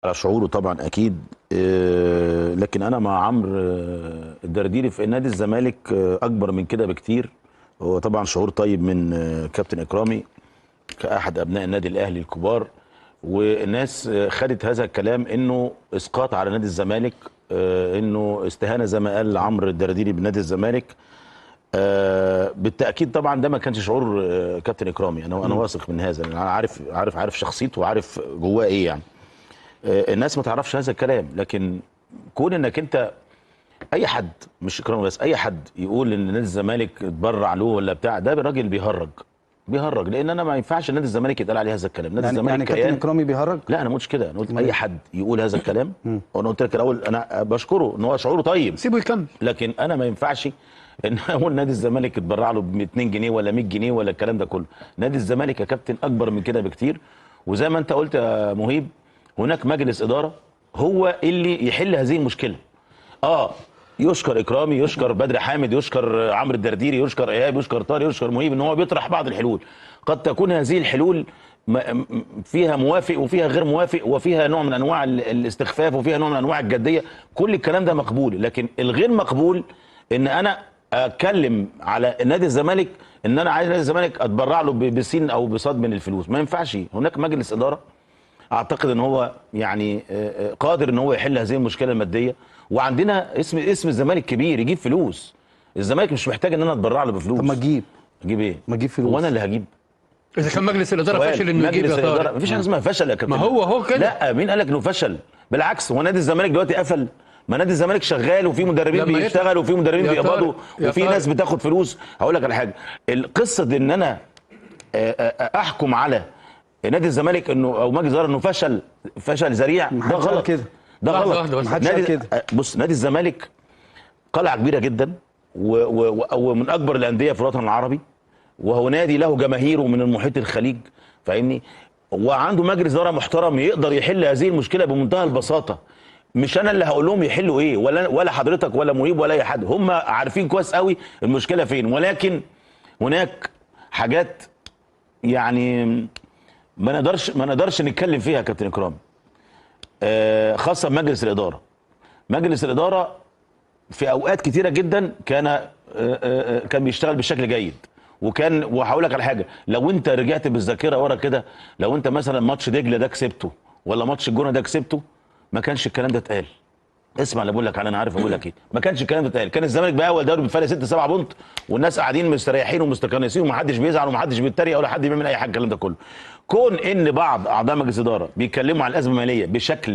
على شعوره طبعا اكيد. لكن انا مع عمرو الدرديري في نادي الزمالك اكبر من كده بكتير. هو طبعا شعور طيب من كابتن اكرامي كاحد ابناء النادي الاهلي الكبار، والناس خدت هذا الكلام انه اسقاط على نادي الزمالك، انه استهانه زي ما قال عمرو الدرديري بنادي الزمالك. بالتاكيد طبعا ده ما كانش شعور كابتن اكرامي. انا واثق من هذا، انا عارف شخصيته وعارف جواه ايه يعني. الناس ما تعرفش هذا الكلام، لكن كون انك انت اي حد، مش اكرامي بس، اي حد يقول ان نادي الزمالك اتبرع له ولا بتاع، ده الراجل بيهرج. لان انا ما ينفعش نادي الزمالك يتقال عليه هذا الكلام. نادي الزمالك يعني كابتن اكرامي بيهرج؟ لا انا ما قلتش كده، انا قلت اي حد يقول هذا الكلام. وانا قلت لك الاول انا بشكره ان هو شعوره طيب، سيبه يكمل. لكن انا ما ينفعش ان اقول نادي الزمالك اتبرع له ب 2 جنيه ولا 100 جنيه ولا الكلام ده كله. نادي الزمالك يا كابتن اكبر من كده بكتير، وزي ما انت قلت يا مهيب هناك مجلس اداره هو اللي يحل هذه المشكله. يشكر اكرامي، يشكر بدر حامد، يشكر عمرو الدرديري، يشكر ايهاب، يشكر طارق، يشكر مهيب ان هو بيطرح بعض الحلول. قد تكون هذه الحلول فيها موافق وفيها غير موافق، وفيها نوع من انواع الاستخفاف، وفيها نوع من انواع الجديه. كل الكلام ده مقبول، لكن الغير مقبول ان انا اتكلم على نادي الزمالك ان انا عايز نادي الزمالك اتبرع له بسين او بصاد من الفلوس. ما ينفعش. هناك مجلس اداره اعتقد ان هو يعني قادر ان هو يحل هذه المشكله الماديه، وعندنا اسم الزمالك كبير يجيب فلوس. الزمالك مش محتاج ان انا اتبرع له بفلوس. طب ما تجيب ايه؟ ما تجيب فلوس. وانا اللي هجيب؟ اذا كان مجلس الاداره فشل انه يجيب يا طارق. مفيش حاجه اسمها فشل يا كابتن. ما هو كده. لا، مين قال لك انه فشل؟ بالعكس، هو نادي الزمالك دلوقتي قفل. ما نادي الزمالك شغال، وفي مدربين بيشتغلوا، وفي مدربين بيقبضوا، وفي ناس بتاخد فلوس. هقول لك على حاجه، القصه دي ان انا احكم على نادي الزمالك انه او مجلس الاداره انه فشل ذريع، ده غلط كده. ده غلط. بص، نادي الزمالك قلعه كبيره جدا ومن اكبر الانديه في الوطن العربي، وهو نادي له جماهيره من المحيط الخليج، فاهمني؟ وعنده مجلس اداره محترم يقدر يحل هذه المشكله بمنتهى البساطه. مش انا اللي هقول لهم يحلوا ايه، ولا حضرتك ولا مهيب ولا اي حد. هم عارفين كويس قوي المشكله فين، ولكن هناك حاجات يعني ما نقدرش نتكلم فيها يا كابتن اكرام، خاصه بمجلس الاداره. مجلس الاداره في اوقات كتيره جدا كان بيشتغل بشكل جيد، وهقول لك على حاجه، لو انت رجعت بالذاكره ورا كده، لو انت مثلا ماتش دجله ده كسبته ولا ماتش الجونه ده كسبته، ما كانش الكلام ده اتقال. اسمع اللي بقول لك عليه، انا عارف اقول لك ايه. ما كانش الكلام ده اتقال. كان الزمالك باول دوري بفرق 6 7 بونت، والناس قاعدين مستريحين ومستكنسين، ومحدش بيزعل ومحدش بيتريق ولا حد بيعمل اي حاجه. الكلام ده كله، كون ان بعض اعضاء مجلس الاداره بيتكلموا عن الازمه الماليه بشكل